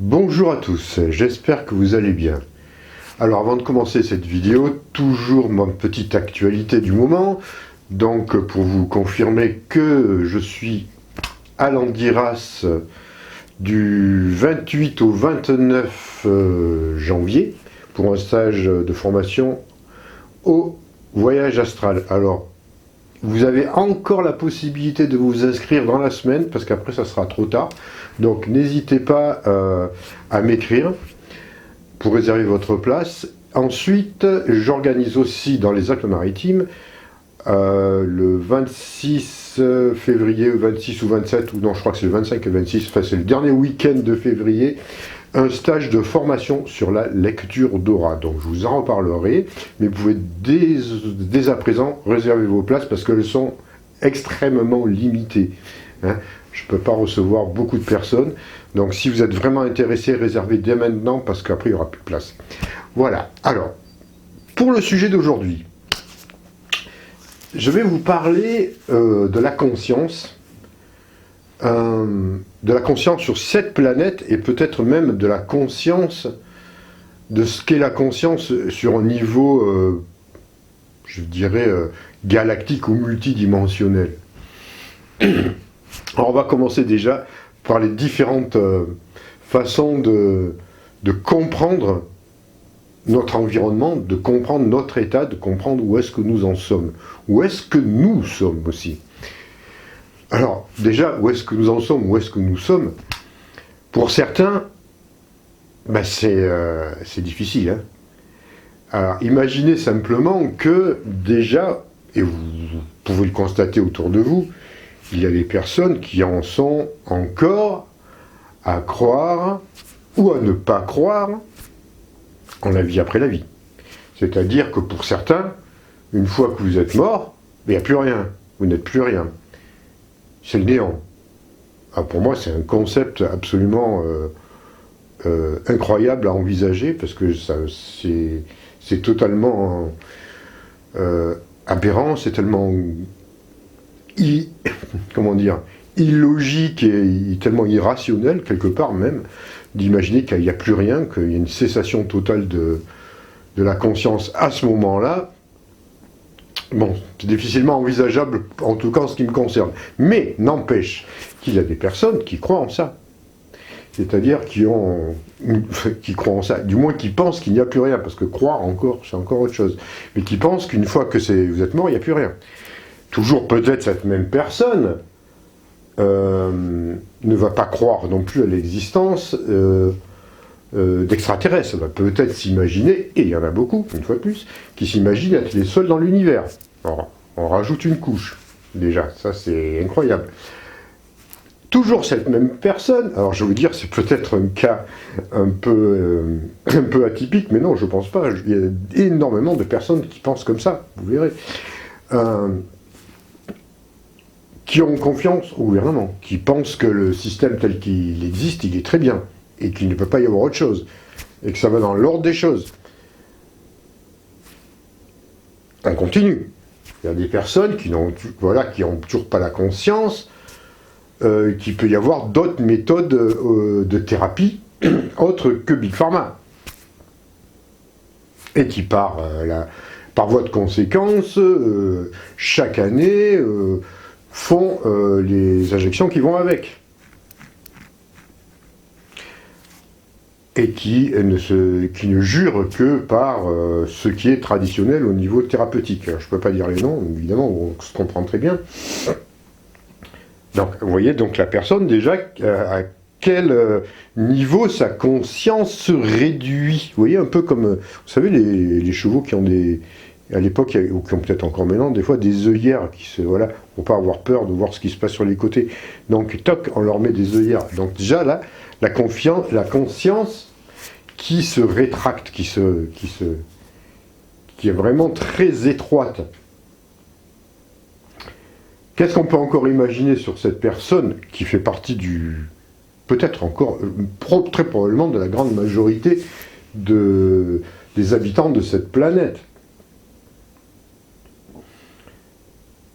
Bonjour à tous, j'espère que vous allez bien. Alors avant de commencer cette vidéo, toujours ma petite actualité du moment. Donc pour vous confirmer que je suis à l'Andiras du 28 au 29 janvier pour un stage de formation au voyage astral. Alors vous avez encore la possibilité de vous inscrire dans la semaine parce qu'après ça sera trop tard. Donc n'hésitez pas à m'écrire pour réserver votre place. Ensuite, j'organise aussi dans les Alpes-Maritimes le 26 février, 26 ou 27, ou non, je crois que c'est le 25 et 26, enfin c'est le dernier week-end de février, un stage de formation sur la lecture d'aura. Donc je vous en reparlerai, mais vous pouvez dès à présent réserver vos places parce qu'elles sont extrêmement limitées. Hein. Je ne peux pas recevoir beaucoup de personnes. Donc si vous êtes vraiment intéressé, réservez dès maintenant parce qu'après il n'y aura plus de place. Voilà. Alors, pour le sujet d'aujourd'hui, je vais vous parler de la conscience. De la conscience sur cette planète et peut-être même de la conscience, de ce qu'est la conscience sur un niveau, je dirais, galactique ou multidimensionnel. Alors on va commencer déjà par les différentes façons de comprendre notre environnement, de comprendre notre état, de comprendre où est-ce que nous en sommes, où est-ce que nous sommes aussi. Alors déjà, où est-ce que nous en sommes, où est-ce que nous sommes? Pour certains, ben c'est difficile. Hein. Alors imaginez simplement que déjà, et vous pouvez le constater autour de vous, il y a des personnes qui en sont encore à croire ou à ne pas croire en la vie après la vie. C'est-à-dire que pour certains, une fois que vous êtes mort, il n'y a plus rien, vous n'êtes plus rien. C'est le néant. Alors pour moi, c'est un concept absolument incroyable à envisager parce que c'est totalement aberrant, c'est tellement comment dire, illogique et tellement irrationnel, quelque part même, d'imaginer qu'il n'y a plus rien, qu'il y a une cessation totale de la conscience à ce moment-là. Bon, c'est difficilement envisageable, en tout cas en ce qui me concerne. Mais n'empêche qu'il y a des personnes qui croient en ça. C'est-à-dire qui croient en ça, du moins qui pensent qu'il n'y a plus rien, parce que croire encore, c'est encore autre chose. Mais qui pensent qu'une fois que vous êtes mort, il n'y a plus rien. Toujours peut-être cette même personne ne va pas croire non plus à l'existence d'extraterrestres. Elle va peut-être s'imaginer, et il y en a beaucoup, une fois de plus, qui s'imaginent être les seuls dans l'univers. Alors, on rajoute une couche, déjà, ça c'est incroyable. Toujours cette même personne, alors je veux dire, c'est peut-être un cas un peu atypique, mais non, je pense pas. Il y a énormément de personnes qui pensent comme ça, vous verrez. Qui ont confiance au gouvernement, qui pensent que le système tel qu'il existe, il est très bien, et qu'il ne peut pas y avoir autre chose, et que ça va dans l'ordre des choses. On continue. Il y a des personnes qui n'ont toujours pas la conscience qu'il peut y avoir d'autres méthodes de thérapie autres que Big Pharma. Et qui par voie de conséquence, chaque année, font les injections qui vont avec. Et qui ne jurent que par ce qui est traditionnel au niveau thérapeutique. Alors, je ne peux pas dire les noms, évidemment, on se comprend très bien. Donc, vous voyez, donc la personne, déjà, à quel niveau sa conscience se réduit. Vous voyez, un peu comme, vous savez, les chevaux qui ont des... À l'époque, ou qui ont peut-être encore maintenant, des fois des œillères pour ne pas avoir peur de voir ce qui se passe sur les côtés. Donc, toc, on leur met des œillères. Donc déjà là, la conscience qui se rétracte, qui est vraiment très étroite. Qu'est-ce qu'on peut encore imaginer sur cette personne qui fait partie peut-être encore, très probablement de la grande majorité des habitants de cette planète?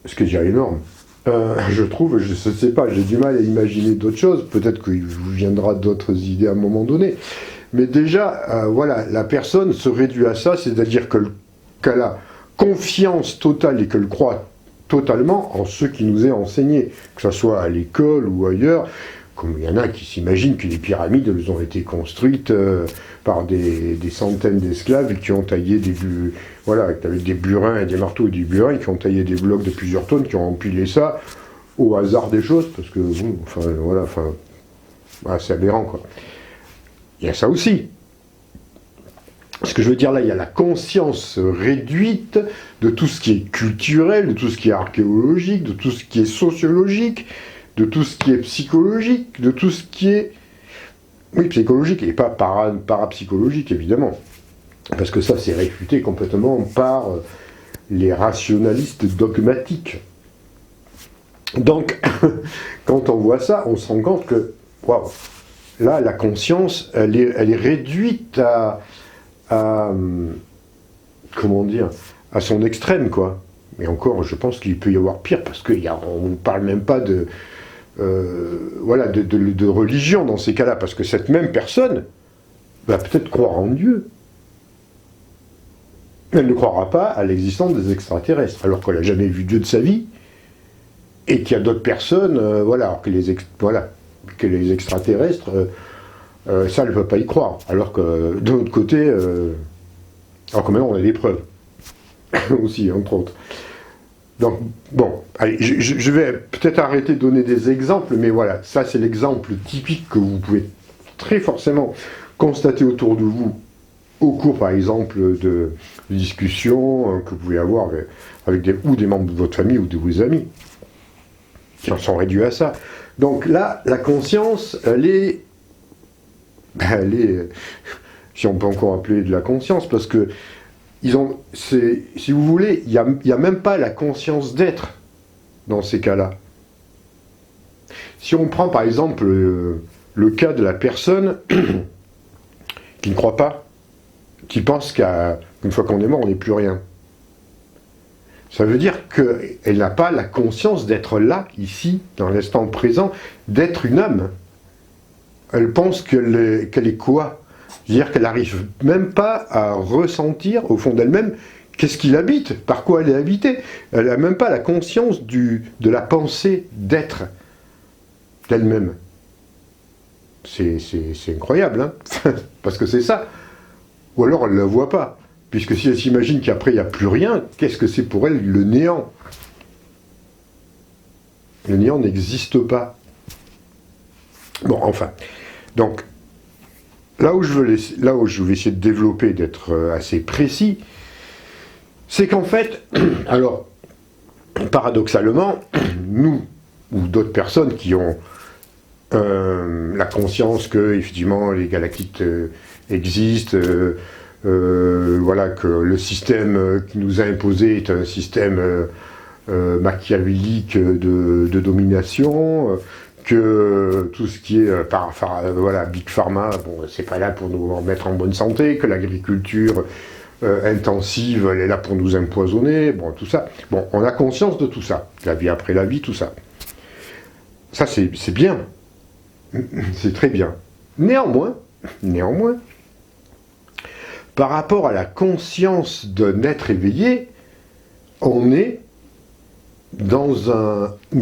Ce qui est déjà énorme. je trouve, je ne sais pas, j'ai du mal à imaginer d'autres choses, peut-être qu'il vous viendra d'autres idées à un moment donné, mais déjà, voilà, la personne se réduit à ça, c'est-à-dire qu'elle a confiance totale et qu'elle croit totalement en ce qui nous est enseigné, que ce soit à l'école ou ailleurs, comme il y en a qui s'imaginent que les pyramides, elles ont été construites par des centaines d'esclaves qui ont taillé voilà, avec des burins et des marteaux et des burins, qui ont taillé des blocs de plusieurs tonnes, qui ont empilé ça au hasard des choses, parce que, bon, enfin, voilà, c'est aberrant, quoi. Il y a ça aussi. Ce que je veux dire là, il y a la conscience réduite de tout ce qui est culturel, de tout ce qui est archéologique, de tout ce qui est sociologique, de tout ce qui est psychologique, de tout ce qui est... Oui, psychologique, et pas parapsychologique, évidemment. Parce que ça, c'est réfuté complètement par les rationalistes dogmatiques. Donc, quand on voit ça, on se rend compte que, waouh, là, la conscience, elle est réduite comment dire, à son extrême, quoi. Mais encore, je pense qu'il peut y avoir pire, parce qu'on ne parle même pas voilà, de religion dans ces cas-là, parce que cette même personne va peut-être croire en Dieu. Elle ne croira pas à l'existence des extraterrestres, alors qu'elle n'a jamais vu Dieu de sa vie, et qu'il y a d'autres personnes, voilà, que les extraterrestres, ça, elle ne peut pas y croire, alors que de l'autre côté, alors que maintenant on a des preuves, aussi, entre autres. Donc, bon, allez, je vais peut-être arrêter de donner des exemples, mais voilà, ça c'est l'exemple typique que vous pouvez très forcément constater autour de vous, au cours, par exemple, de discussions que vous pouvez avoir avec ou des membres de votre famille ou de vos amis, qui en sont réduits à ça. Donc là, la conscience, elle est, si on peut encore appeler de la conscience, parce que si vous voulez, il n'y a même pas la conscience d'être dans ces cas-là. Si on prend par exemple le cas de la personne qui ne croit pas, qui pense qu'une fois qu'on est mort, on n'est plus rien. Ça veut dire qu'elle n'a pas la conscience d'être là, ici, dans l'instant présent, d'être une âme. Elle pense qu'elle est quoi? C'est-à-dire qu'elle n'arrive même pas à ressentir, au fond d'elle-même, qu'est-ce qui l'habite, par quoi elle est habitée. Elle n'a même pas la conscience de la pensée d'être d'elle-même. C'est incroyable, hein. Parce que c'est ça. Ou alors elle ne la voit pas. Puisque si elle s'imagine qu'après il n'y a plus rien, qu'est-ce que c'est pour elle le néant? Le néant n'existe pas. Bon, enfin. Donc, là où je vais essayer de développer, d'être assez précis, c'est qu'en fait, alors, paradoxalement, nous, ou d'autres personnes qui ont la conscience que, effectivement, les galactiques existent, voilà, que le système qui nous a imposé est un système machiavélique de domination, que tout ce qui est voilà, Big Pharma, bon, c'est pas là pour nous mettre en bonne santé, que l'agriculture intensive, elle est là pour nous empoisonner, bon, tout ça. Bon, on a conscience de tout ça, la vie après la vie, tout ça. Ça, c'est bien. C'est très bien. Néanmoins, par rapport à la conscience d'un être éveillé, nous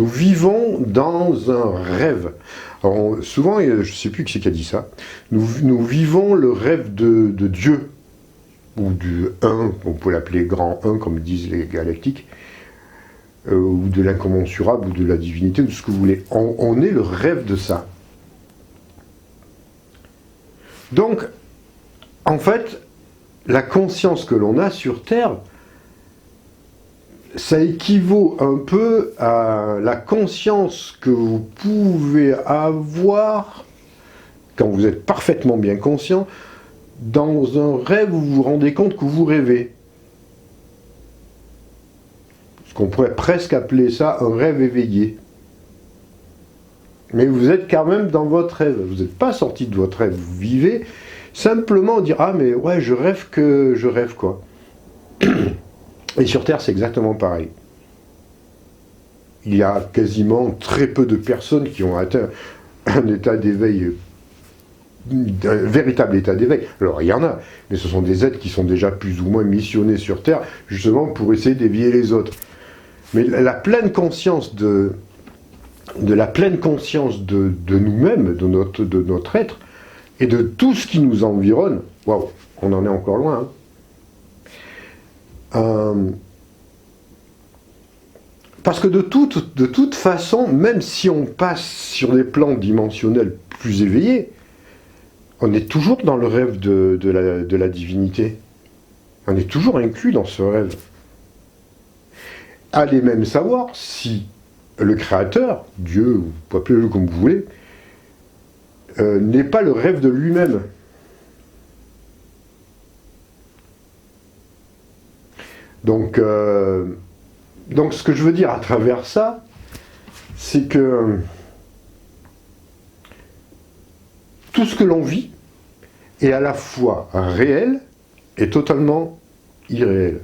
vivons dans un rêve. Alors, souvent, je ne sais plus qui c'est qui a dit ça, nous vivons le rêve de Dieu, ou du un, on peut l'appeler grand un, comme disent les galactiques, ou de l'incommensurable, ou de la divinité, ou de ce que vous voulez. On est le rêve de ça. Donc, en fait, la conscience que l'on a sur Terre, ça équivaut un peu à la conscience que vous pouvez avoir, quand vous êtes parfaitement bien conscient, dans un rêve où vous vous rendez compte que vous rêvez. Ce qu'on pourrait presque appeler ça un rêve éveillé. Mais vous êtes quand même dans votre rêve, vous n'êtes pas sorti de votre rêve, vous vivez simplement dire « Ah mais ouais, je rêve quoi ». Et sur Terre, c'est exactement pareil. il y a quasiment très peu de personnes qui ont atteint un état d'éveil, un véritable état d'éveil. Alors il y en a, mais ce sont des êtres qui sont déjà plus ou moins missionnés sur Terre, justement pour essayer d'éveiller les autres. Mais la pleine conscience de la pleine conscience de nous-mêmes, de notre être, et de tout ce qui nous environne, waouh, on en est encore loin. Parce que de toute façon, même si on passe sur des plans dimensionnels plus éveillés, on est toujours dans le rêve de la divinité. On est toujours inclus dans ce rêve. Allez même savoir si le Créateur, Dieu, ou appelez-le comme vous voulez, n'est pas le rêve de lui-même. Donc ce que je veux dire à travers ça, c'est que tout ce que l'on vit est à la fois réel et totalement irréel.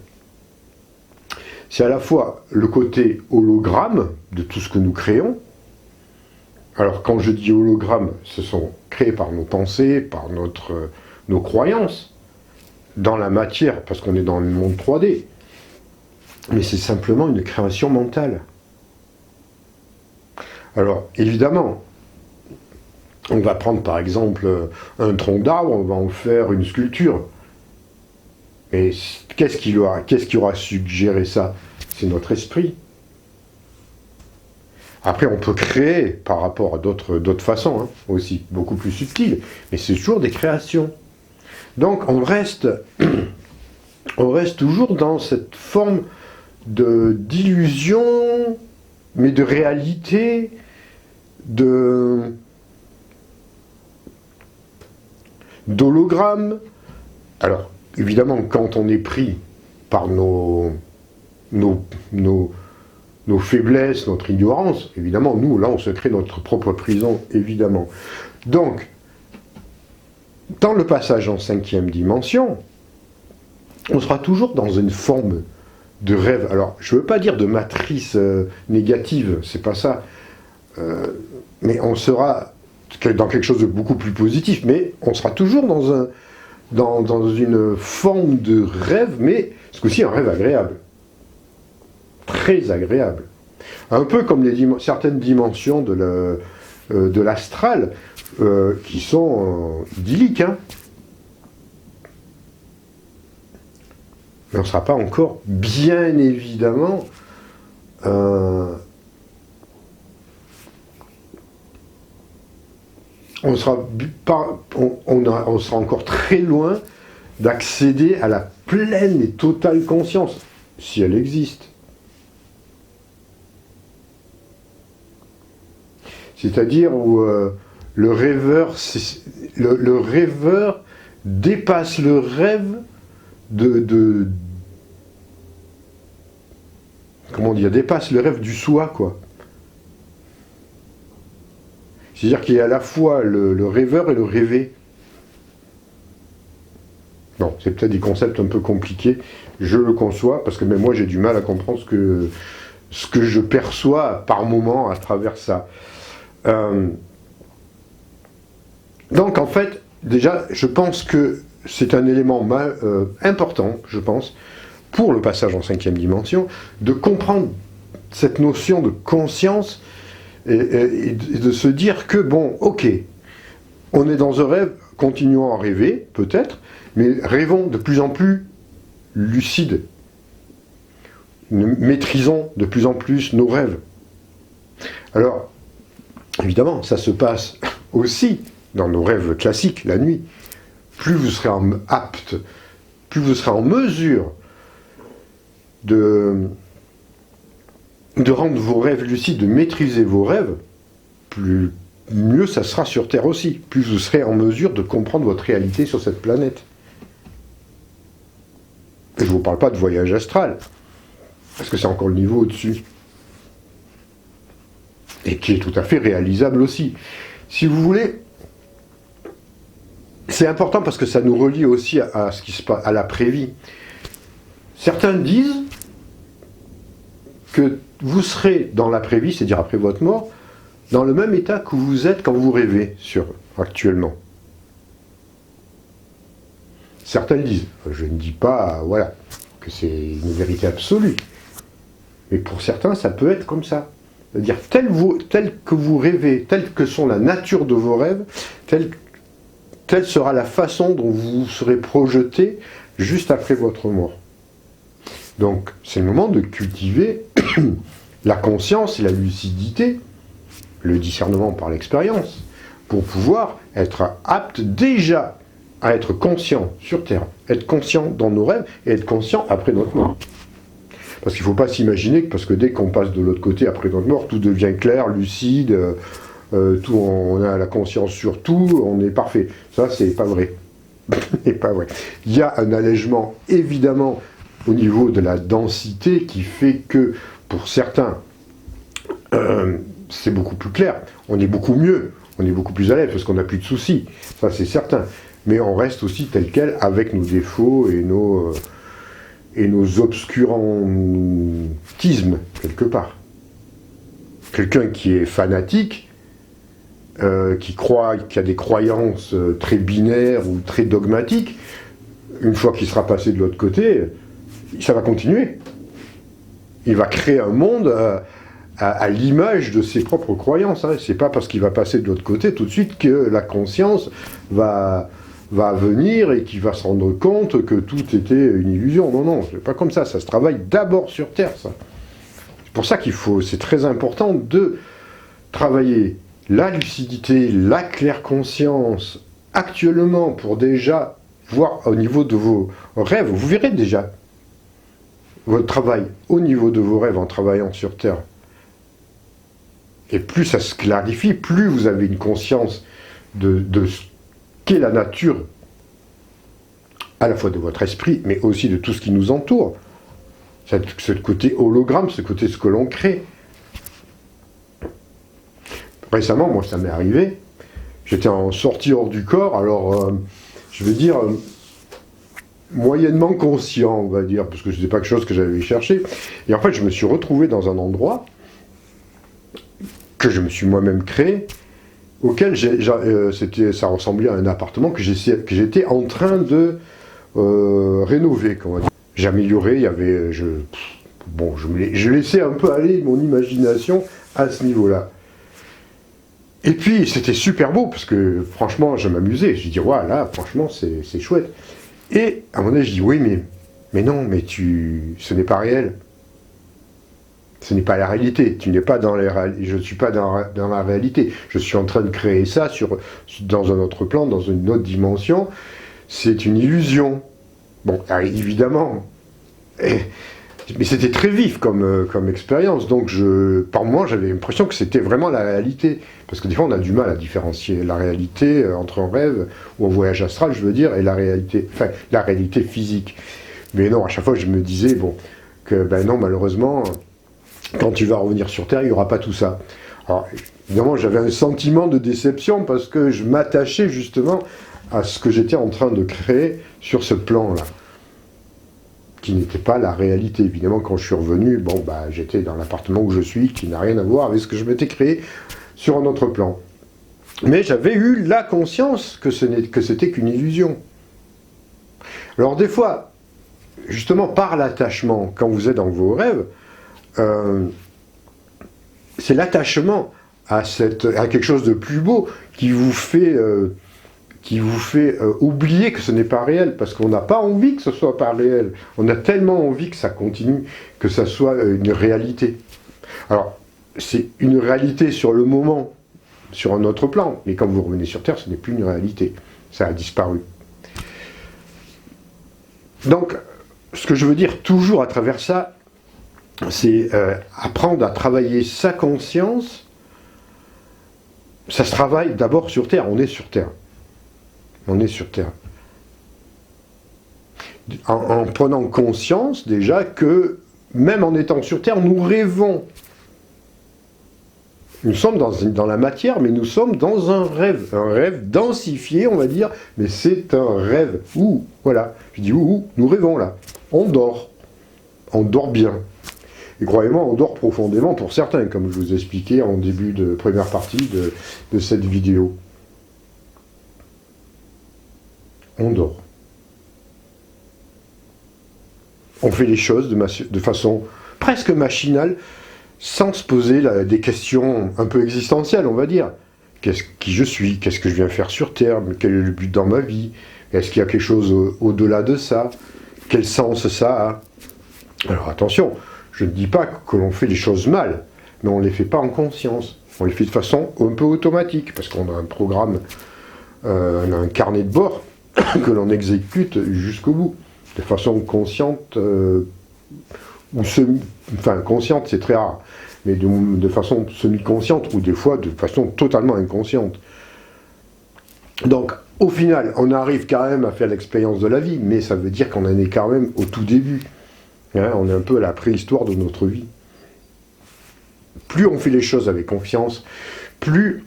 C'est à la fois le côté hologramme de tout ce que nous créons. Alors quand je dis hologramme, ce sont créés par nos pensées, par nos croyances, dans la matière, parce qu'on est dans le monde 3D. Mais c'est simplement une création mentale. Alors, évidemment, on va prendre par exemple un tronc d'arbre, on va en faire une sculpture. Mais qu'est-ce qui aura suggéré ça? C'est notre esprit. Après, on peut créer par rapport à d'autres façons, hein, aussi, beaucoup plus subtiles. Mais c'est toujours des créations. Donc, on reste toujours dans cette forme d'illusion, mais de réalité, d'hologramme. Alors, évidemment, quand on est pris par nos faiblesses, notre ignorance, évidemment, nous, là, on se crée notre propre prison, évidemment. Donc, dans le passage en 5e dimension, on sera toujours dans une forme de rêve. Alors, je ne veux pas dire de matrice négative, c'est pas ça. Mais on sera dans quelque chose de beaucoup plus positif, mais on sera toujours dans une forme de rêve, mais c'est aussi un rêve agréable. Très agréable. Un peu comme certaines dimensions de l'astral, qui sont idylliques, hein. Mais on ne sera pas encore, bien évidemment, on sera encore très loin d'accéder à la pleine et totale conscience, si elle existe. C'est-à-dire où le rêveur dépasse le rêve comment dire, dépasse le rêve du soi, quoi. C'est-à-dire qu'il y a à la fois le rêveur et le rêvé. Bon, c'est peut-être des concepts un peu compliqués, je le conçois, parce que même moi j'ai du mal à comprendre ce que je perçois par moment à travers ça. Donc en fait, déjà, je pense que c'est un élément important, je pense, pour le passage en 5e dimension, de comprendre cette notion de conscience et de se dire que, bon, ok, on est dans un rêve, continuons à rêver, peut-être, mais rêvons de plus en plus lucides. Maîtrisons de plus en plus nos rêves. Alors, évidemment, ça se passe aussi dans nos rêves classiques, la nuit. Plus vous serez plus vous serez en mesure de rendre vos rêves lucides, de maîtriser vos rêves, mieux ça sera sur Terre aussi. Plus vous serez en mesure de comprendre votre réalité sur cette planète. Et je ne vous parle pas de voyage astral, parce que c'est encore le niveau au-dessus. Et qui est tout à fait réalisable aussi. Si vous voulez, c'est important parce que ça nous relie aussi à ce qui se passe, à l'après-vie. Certains disent que vous serez dans l'après-vie, c'est-à-dire après votre mort, dans le même état que vous êtes quand vous rêvez actuellement. Certains le disent. Je ne dis pas, voilà, que c'est une vérité absolue. Mais pour certains, ça peut être comme ça. C'est-à-dire, tel que vous rêvez, telle que sont la nature de vos rêves, telle sera la façon dont vous serez projeté juste après votre mort. Donc, c'est le moment de cultiver la conscience et la lucidité, le discernement par l'expérience, pour pouvoir être apte déjà à être conscient sur Terre, être conscient dans nos rêves et être conscient après notre mort. Parce qu'il ne faut pas s'imaginer que parce que dès qu'on passe de l'autre côté après notre mort, tout devient clair, lucide, on a la conscience sur tout, on est parfait. Ça, c'est pas vrai. C'est pas vrai. Il y a un allègement, évidemment, au niveau de la densité qui fait que, pour certains, c'est beaucoup plus clair. On est beaucoup mieux, on est beaucoup plus à l'aise parce qu'on n'a plus de soucis. Ça, c'est certain. Mais on reste aussi tel quel avec nos défauts et nos obscurantismes, quelque part. Quelqu'un qui est fanatique, qui a des croyances très binaires ou très dogmatiques, une fois qu'il sera passé de l'autre côté, ça va continuer. Il va créer un monde à l'image de ses propres croyances. Hein. C'est pas parce qu'il va passer de l'autre côté tout de suite que la conscience va venir et qu'il va se rendre compte que tout était une illusion. Non, non, c'est pas comme ça. Ça se travaille d'abord sur Terre, ça. C'est pour ça c'est très important de travailler la lucidité, la claire conscience actuellement pour déjà voir au niveau de vos rêves. Vous verrez déjà votre travail au niveau de vos rêves en travaillant sur Terre. Et plus ça se clarifie, plus vous avez une conscience de ce qu'est la nature, à la fois de votre esprit, mais aussi de tout ce qui nous entoure. Ce côté hologramme, ce côté ce que l'on crée. Récemment, moi, ça m'est arrivé. J'étais en sortie hors du corps, alors, je veux dire, moyennement conscient, on va dire, parce que ce n'était pas quelque chose que j'avais cherché. Et en fait, je me suis retrouvé dans un endroit que je me suis moi-même créé, auquel ça ressemblait à un appartement que j'étais en train de rénover, comment dire. J'améliorais, il y avait... je laissais un peu aller mon imagination à ce niveau-là. Et puis, c'était super beau, parce que, franchement, je m'amusais. Je dis, ouais, là, franchement, c'est chouette. Et, à un moment donné, je dis, oui, mais non, mais ce n'est pas réel. Ce n'est pas la réalité. Je ne suis pas dans la réalité. Je suis en train de créer ça dans un autre plan, dans une autre dimension. C'est une illusion. Bon, évidemment. Mais c'était très vif comme expérience. Donc, par moment, j'avais l'impression que c'était vraiment la réalité. Parce que des fois, on a du mal à différencier la réalité entre un rêve ou un voyage astral, je veux dire, et la réalité physique. Mais non, à chaque fois, je me disais, non, malheureusement, quand tu vas revenir sur Terre, il n'y aura pas tout ça. Alors, évidemment, j'avais un sentiment de déception parce que je m'attachais justement à ce que j'étais en train de créer sur ce plan-là, qui n'était pas la réalité. Évidemment, quand je suis revenu, j'étais dans l'appartement où je suis, qui n'a rien à voir avec ce que je m'étais créé sur un autre plan. Mais j'avais eu la conscience que c'était qu'une illusion. Alors des fois, justement par l'attachement, quand vous êtes dans vos rêves, c'est l'attachement à quelque chose de plus beau qui vous fait oublier que ce n'est pas réel, parce qu'on n'a pas envie que ce soit pas réel. On a tellement envie que ça continue, que ça soit une réalité. Alors, c'est une réalité sur le moment, sur un autre plan, mais quand vous revenez sur Terre, ce n'est plus une réalité. Ça a disparu. Donc, ce que je veux dire toujours à travers ça, c'est apprendre à travailler sa conscience. Ça se travaille d'abord sur Terre. On est sur Terre. On est sur Terre. En prenant conscience déjà que, même en étant sur Terre, nous rêvons. Nous sommes dans la matière, mais nous sommes dans un rêve densifié, on va dire, mais c'est un rêve. Voilà, je dis nous rêvons là, on dort bien. Et croyez-moi, on dort profondément pour certains, comme je vous ai expliqué en début de première partie de cette vidéo. On dort. On fait les choses de façon presque machinale, sans se poser des questions un peu existentielles, on va dire. Qui je suis? Qu'est-ce que je viens faire sur Terre? Quel est le but dans ma vie? Est-ce qu'il y a quelque chose au-delà de ça? Quel sens ça a? Alors attention, je ne dis pas que l'on fait les choses mal, mais on ne les fait pas en conscience. On les fait de façon un peu automatique, parce qu'on a un programme, on a un carnet de bord que l'on exécute jusqu'au bout, de façon consciente, enfin consciente c'est très rare, mais de façon semi-consciente, ou des fois de façon totalement inconsciente. Donc, au final, on arrive quand même à faire l'expérience de la vie, mais ça veut dire qu'on en est quand même au tout début. Hein, on est un peu à la préhistoire de notre vie. Plus on fait les choses avec confiance, plus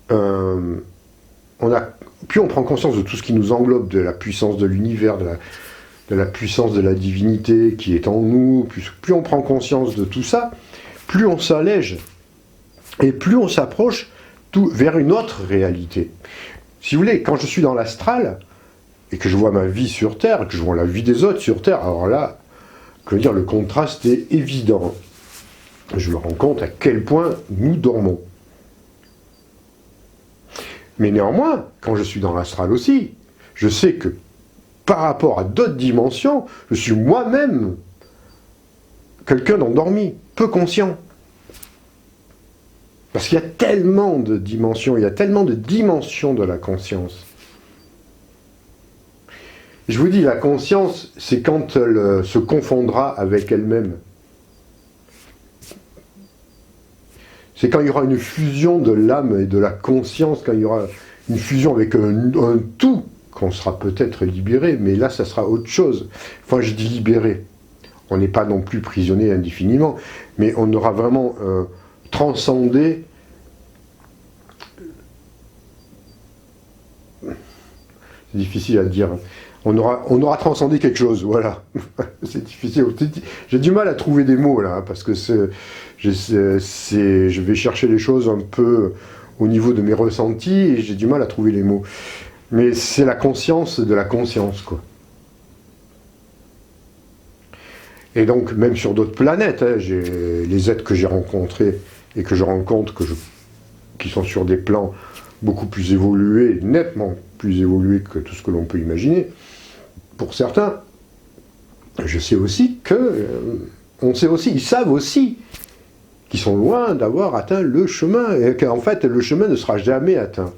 on prend conscience de tout ce qui nous englobe, de la puissance de l'univers, de la puissance de la divinité qui est en nous, plus on prend conscience de tout ça, plus on s'allège, et plus on s'approche vers une autre réalité. Si vous voulez, quand je suis dans l'astral, et que je vois ma vie sur Terre, que je vois la vie des autres sur Terre, alors là, je veux dire, le contraste est évident. Je me rends compte à quel point nous dormons. Mais néanmoins, quand je suis dans l'astral aussi, je sais que par rapport à d'autres dimensions, je suis moi-même quelqu'un d'endormi, peu conscient. Parce qu'il y a tellement de dimensions, il y a tellement de dimensions de la conscience. Je vous dis, la conscience, c'est quand elle se confondra avec elle-même. C'est quand il y aura une fusion de l'âme et de la conscience, quand il y aura une fusion avec un tout, qu'on sera peut-être libéré, mais là, ça sera autre chose. Enfin, je dis libéré. On n'est pas non plus prisonnier indéfiniment, mais on aura vraiment transcendé. C'est difficile à dire. On aura transcendé quelque chose, voilà. C'est difficile. J'ai du mal à trouver des mots, là, parce que je vais chercher les choses un peu au niveau de mes ressentis, et j'ai du mal à trouver les mots. Mais c'est la conscience de la conscience, quoi. Et donc, même sur d'autres planètes, hein, les êtres que j'ai rencontrés et que je rencontre, qui sont sur des plans beaucoup plus évolués, nettement plus évolués que tout ce que l'on peut imaginer, pour certains, je sais aussi ils savent aussi qu'ils sont loin d'avoir atteint le chemin, et qu'en fait, le chemin ne sera jamais atteint.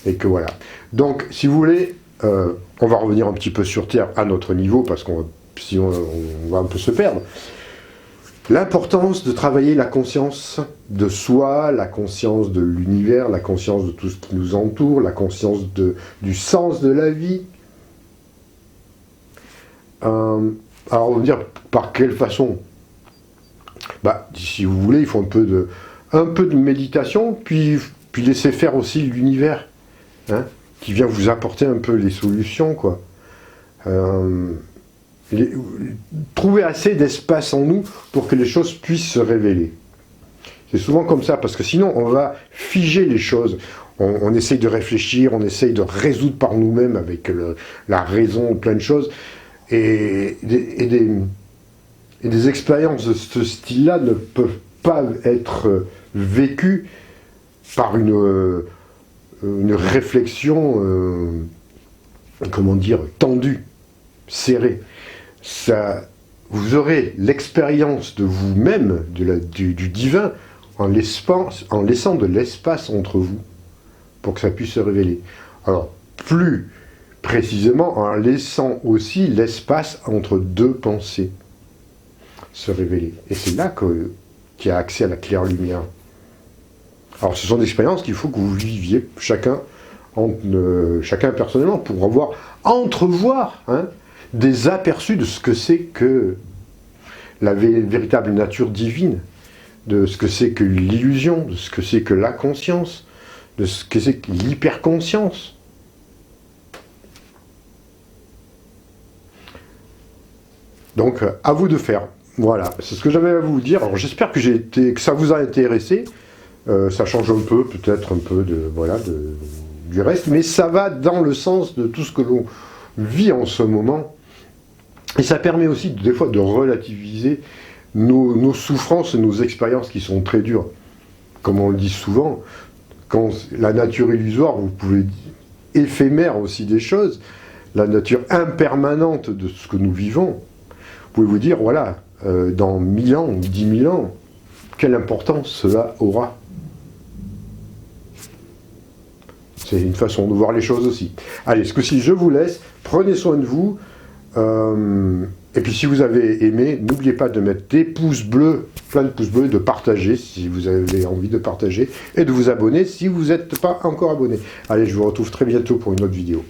Et que voilà. Donc, si vous voulez, on va revenir un petit peu sur Terre à notre niveau, parce qu'on sinon on va un peu se perdre. L'importance de travailler la conscience de soi, la conscience de l'univers, la conscience de tout ce qui nous entoure, la conscience du sens de la vie. Alors on va dire par quelle façon? Bah, si vous voulez, il faut un peu de méditation, puis laisser faire aussi l'univers, hein, qui vient vous apporter un peu les solutions, quoi. Trouver assez d'espace en nous pour que les choses puissent se révéler. C'est souvent comme ça, parce que sinon on va figer les choses. On essaye de réfléchir, on essaye de résoudre par nous-mêmes avec la raison, plein de choses. Et des expériences de ce style-là ne peuvent pas être vécues par une réflexion, comment dire, tendue, serrée. Vous aurez l'expérience de vous-même, du divin, en laissant de l'espace entre vous, pour que ça puisse se révéler. Alors, plus précisément, en laissant aussi l'espace entre deux pensées se révéler. Et c'est là qu'il y a accès à la claire lumière. Alors, ce sont des expériences qu'il faut que vous viviez, chacun personnellement, pour entrevoir, hein, des aperçus de ce que c'est que la véritable nature divine, de ce que c'est que l'illusion, de ce que c'est que la conscience, de ce que c'est que l'hyperconscience. Donc, à vous de faire. Voilà, c'est ce que j'avais à vous dire. Alors, j'espère que ça vous a intéressé. Ça change un peu, peut-être un peu du reste, mais ça va dans le sens de tout ce que l'on vit en ce moment. Et ça permet aussi, des fois, de relativiser nos souffrances et nos expériences qui sont très dures. Comme on le dit souvent, quand la nature illusoire, vous pouvez éphémère aussi des choses, la nature impermanente de ce que nous vivons, vous pouvez vous dire, voilà, dans 1000 ans, 10 000 ans, quelle importance cela aura. C'est une façon de voir les choses aussi. Allez, ce coup-ci, je vous laisse, prenez soin de vous, et puis si vous avez aimé, n'oubliez pas de mettre des pouces bleus, plein de pouces bleus, de partager si vous avez envie de partager, et de vous abonner si vous n'êtes pas encore abonné. Allez, je vous retrouve très bientôt pour une autre vidéo.